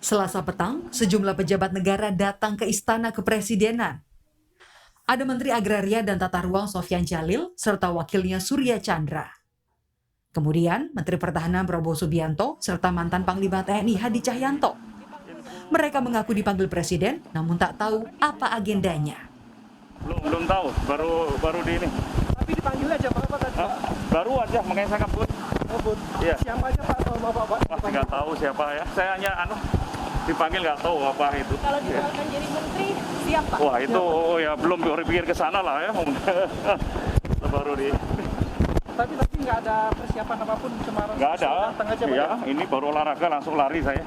Selasa petang, sejumlah pejabat negara datang ke Istana Kepresidenan. Ada Menteri Agraria dan Tata Ruang Sofyan Jalil, serta wakilnya Surya Chandra. Kemudian, Menteri Pertahanan Prabowo Subianto, serta mantan Panglima TNI Hadi Cahyanto. Mereka mengaku dipanggil Presiden, namun tak tahu apa agendanya. Belum tahu, baru di ini. Tapi dipanggil aja Pak, apa tadi? Baru aja, makanya saya kabut. Kabut. Iya. Siapa aja Pak kalau Bapak? Masih nggak tahu siapa ya. Saya hanya dipanggil nggak tahu apa itu. Kalau dipanggil jadi menteri, siap Pak? Wah itu ya belum berpikir ke sana lah ya. Baru di. Tapi nggak ada persiapan apapun, cuma Nggak ada. datang aja Pak. Ya, ini baru olahraga langsung lari saya.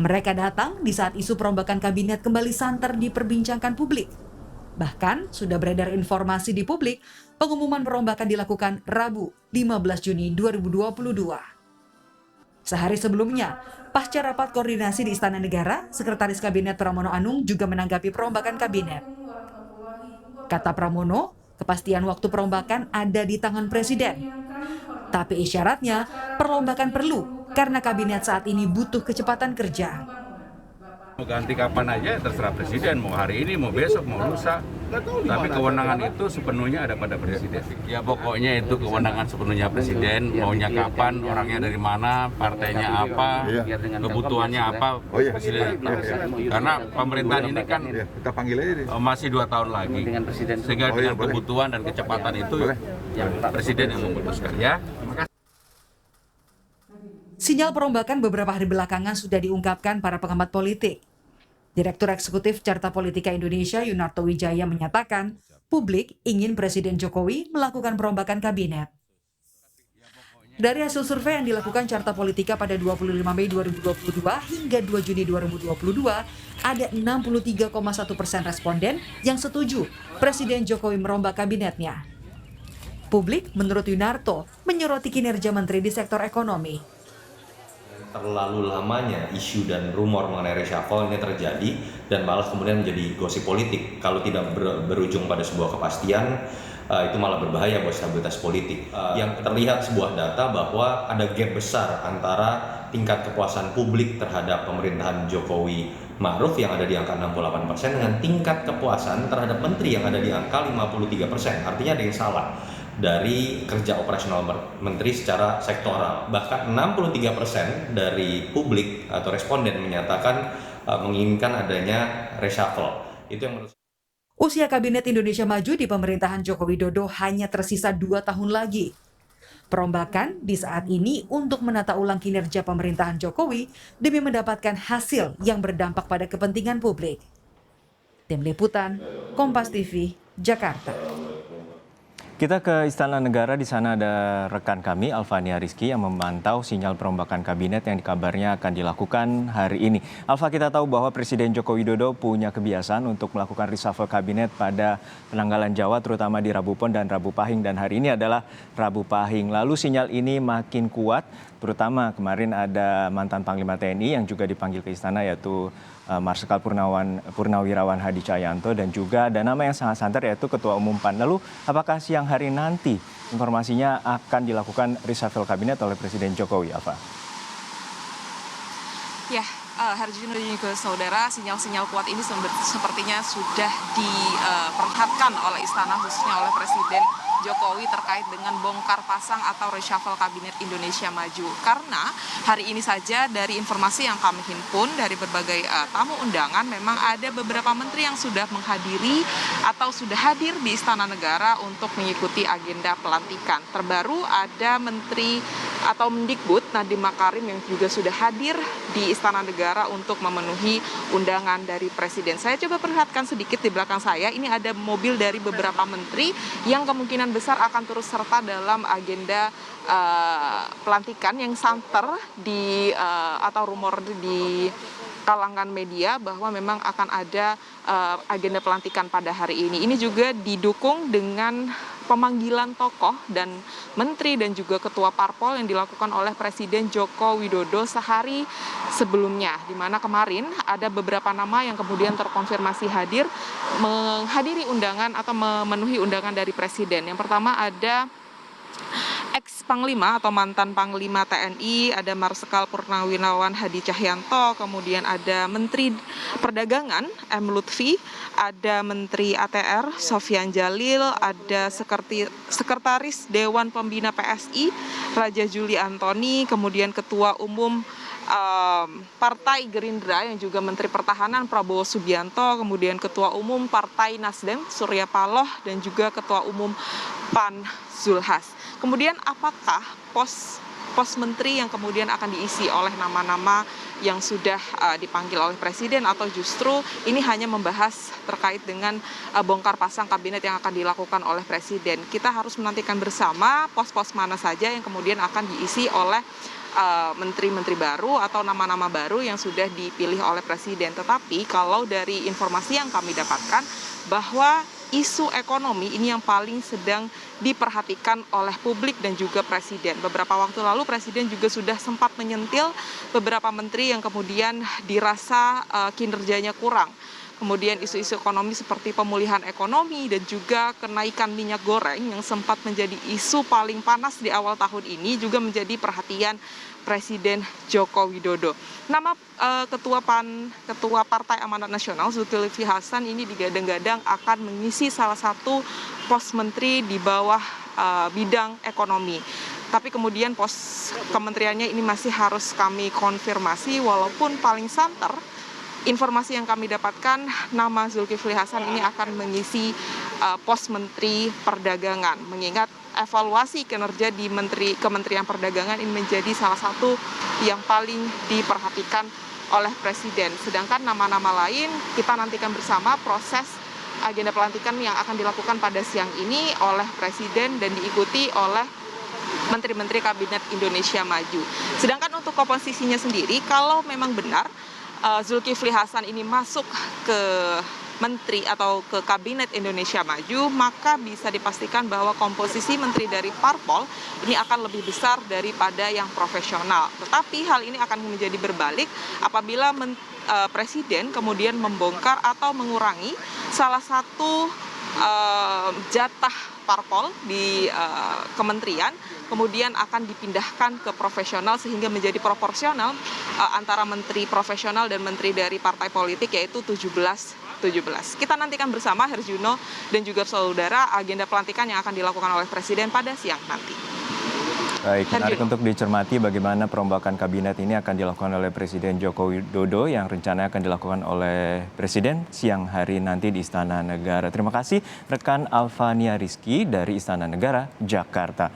Mereka datang di saat isu perombakan kabinet kembali santer diperbincangkan publik. Bahkan sudah beredar informasi di publik, pengumuman perombakan dilakukan Rabu 15 Juni 2022. Sehari sebelumnya, pasca rapat koordinasi di Istana Negara, Sekretaris Kabinet Pramono Anung juga menanggapi perombakan kabinet. Kata Pramono, kepastian waktu perombakan ada di tangan Presiden. Tapi isyaratnya, perombakan perlu karena kabinet saat ini butuh kecepatan kerja. Mau ganti kapan aja terserah Presiden, mau hari ini, mau besok, mau lusa. Tapi kewenangan itu sepenuhnya ada pada Presiden. Ya pokoknya itu kewenangan sepenuhnya Presiden, maunya kapan, orangnya dari mana, partainya apa, kebutuhannya apa, Presiden. Karena pemerintahan ini kan masih 2 tahun lagi, sehingga dengan kebutuhan dan kecepatan itu Presiden yang memutuskan. Ya. Sinyal perombakan beberapa hari belakangan sudah diungkapkan para pengamat politik. Direktur Eksekutif Carta Politika Indonesia Yunarto Wijaya menyatakan, publik ingin Presiden Jokowi melakukan perombakan kabinet. Dari hasil survei yang dilakukan Carta Politika pada 25 Mei 2022 hingga 2 Juni 2022, ada 63,1% responden yang setuju Presiden Jokowi merombak kabinetnya. Publik, menurut Yunarto, menyoroti kinerja menteri di sektor ekonomi. Terlalu lamanya isu dan rumor mengenai reshuffle ini terjadi dan malah kemudian menjadi gosip politik. Kalau tidak berujung pada sebuah kepastian, itu malah berbahaya buat stabilitas politik. Yang terlihat sebuah data bahwa ada gap besar antara tingkat kepuasan publik terhadap pemerintahan Jokowi Ma'ruf yang ada di angka 68% dengan tingkat kepuasan terhadap menteri yang ada di angka 53%. Artinya ada yang salah dari kerja operasional menteri secara sektoral. Bahkan 63% dari publik atau responden menyatakan menginginkan adanya reshuffle. Itu yang menurut Usia Kabinet Indonesia Maju di pemerintahan Joko Widodo hanya tersisa 2 tahun lagi. Perombakan di saat ini untuk menata ulang kinerja pemerintahan Jokowi demi mendapatkan hasil yang berdampak pada kepentingan publik. Tim Liputan, Kompas TV, Jakarta. Kita ke Istana Negara, di sana ada rekan kami Alfania Rizky yang memantau sinyal perombakan kabinet yang dikabarnya akan dilakukan hari ini. Alfa, kita tahu bahwa Presiden Joko Widodo punya kebiasaan untuk melakukan reshuffle kabinet pada penanggalan Jawa, terutama di Rabu Pon dan Rabu Pahing, dan hari ini adalah Rabu Pahing. Lalu sinyal ini makin kuat, terutama kemarin ada mantan Panglima TNI yang juga dipanggil ke istana, yaitu Marsikal Purnawirawan Hadi Cahyanto, dan juga ada nama yang sangat santer yaitu Ketua Umum PAN. Lalu apakah siang hari nanti informasinya akan dilakukan reshuffle kabinet oleh Presiden Jokowi, Alfa? Ya, Herjun dan juga saudara, sinyal-sinyal kuat ini sepertinya sudah diperlihatkan oleh istana, khususnya oleh Presiden Jokowi terkait dengan bongkar pasang atau reshuffle Kabinet Indonesia Maju. Karena hari ini saja dari informasi yang kami himpun dari berbagai tamu undangan, memang ada beberapa menteri yang sudah menghadiri atau sudah hadir di Istana Negara untuk mengikuti agenda pelantikan. Terbaru ada Menteri atau Mendikbud Nadiem Makarim yang juga sudah hadir di Istana Negara untuk memenuhi undangan dari Presiden. Saya coba perlihatkan sedikit di belakang saya, ini ada mobil dari beberapa menteri yang kemungkinan besar akan turut serta dalam agenda pelantikan yang santer atau rumor di kalangan media bahwa memang akan ada agenda pelantikan pada hari ini. Ini juga didukung dengan pemanggilan tokoh dan menteri dan juga ketua parpol yang dilakukan oleh Presiden Joko Widodo sehari sebelumnya, di mana kemarin ada beberapa nama yang kemudian terkonfirmasi hadir menghadiri undangan atau memenuhi undangan dari Presiden. Yang pertama ada Panglima atau mantan Panglima TNI, ada Marsikal Purnawirawan Hadi Cahyanto, kemudian ada Menteri Perdagangan M. Lutfi, ada Menteri ATR Sofyan Jalil, ada Sekretaris Dewan Pembina PSI Raja Juli Antoni, kemudian Ketua Umum Partai Gerindra yang juga Menteri Pertahanan Prabowo Subianto, kemudian Ketua Umum Partai Nasdem Surya Paloh, dan juga Ketua Umum PAN Zulhas. Kemudian apakah pos menteri yang kemudian akan diisi oleh nama-nama yang sudah dipanggil oleh Presiden, atau justru ini hanya membahas terkait dengan bongkar pasang kabinet yang akan dilakukan oleh Presiden? Kita harus menantikan bersama pos-pos mana saja yang kemudian akan diisi oleh menteri-menteri baru atau nama-nama baru yang sudah dipilih oleh Presiden. Tetapi kalau dari informasi yang kami dapatkan, bahwa isu ekonomi ini yang paling sedang diperhatikan oleh publik dan juga Presiden. Beberapa waktu lalu Presiden juga sudah sempat menyentil beberapa menteri yang kemudian dirasa kinerjanya kurang. Kemudian isu-isu ekonomi seperti pemulihan ekonomi dan juga kenaikan minyak goreng yang sempat menjadi isu paling panas di awal tahun ini juga menjadi perhatian Presiden Joko Widodo. Nama Ketua Partai Amanat Nasional Zulkifli Hasan ini digadang-gadang akan mengisi salah satu pos menteri di bawah bidang ekonomi. Tapi kemudian pos kementeriannya ini masih harus kami konfirmasi, walaupun paling santer informasi yang kami dapatkan, nama Zulkifli Hasan ini akan mengisi pos Menteri Perdagangan, mengingat evaluasi kinerja di Kementerian Perdagangan ini menjadi salah satu yang paling diperhatikan oleh Presiden. Sedangkan nama-nama lain kita nantikan bersama proses agenda pelantikan yang akan dilakukan pada siang ini oleh Presiden dan diikuti oleh Menteri-Menteri Kabinet Indonesia Maju. Sedangkan untuk komposisinya sendiri, kalau memang benar Zulkifli Hasan ini masuk ke menteri atau ke Kabinet Indonesia Maju, maka bisa dipastikan bahwa komposisi menteri dari parpol ini akan lebih besar daripada yang profesional. Tetapi hal ini akan menjadi berbalik apabila Presiden kemudian membongkar atau mengurangi salah satu jatah parpol di kementerian, kemudian akan dipindahkan ke profesional sehingga menjadi proporsional antara menteri profesional dan menteri dari partai politik, yaitu 17. Kita nantikan bersama, Herjuno dan juga saudara, agenda pelantikan yang akan dilakukan oleh Presiden pada siang nanti. Baik, menarik untuk dicermati bagaimana perombakan kabinet ini akan dilakukan oleh Presiden Joko Widodo yang rencananya akan dilakukan oleh Presiden siang hari nanti di Istana Negara. Terima kasih rekan Alfania Rizky dari Istana Negara, Jakarta.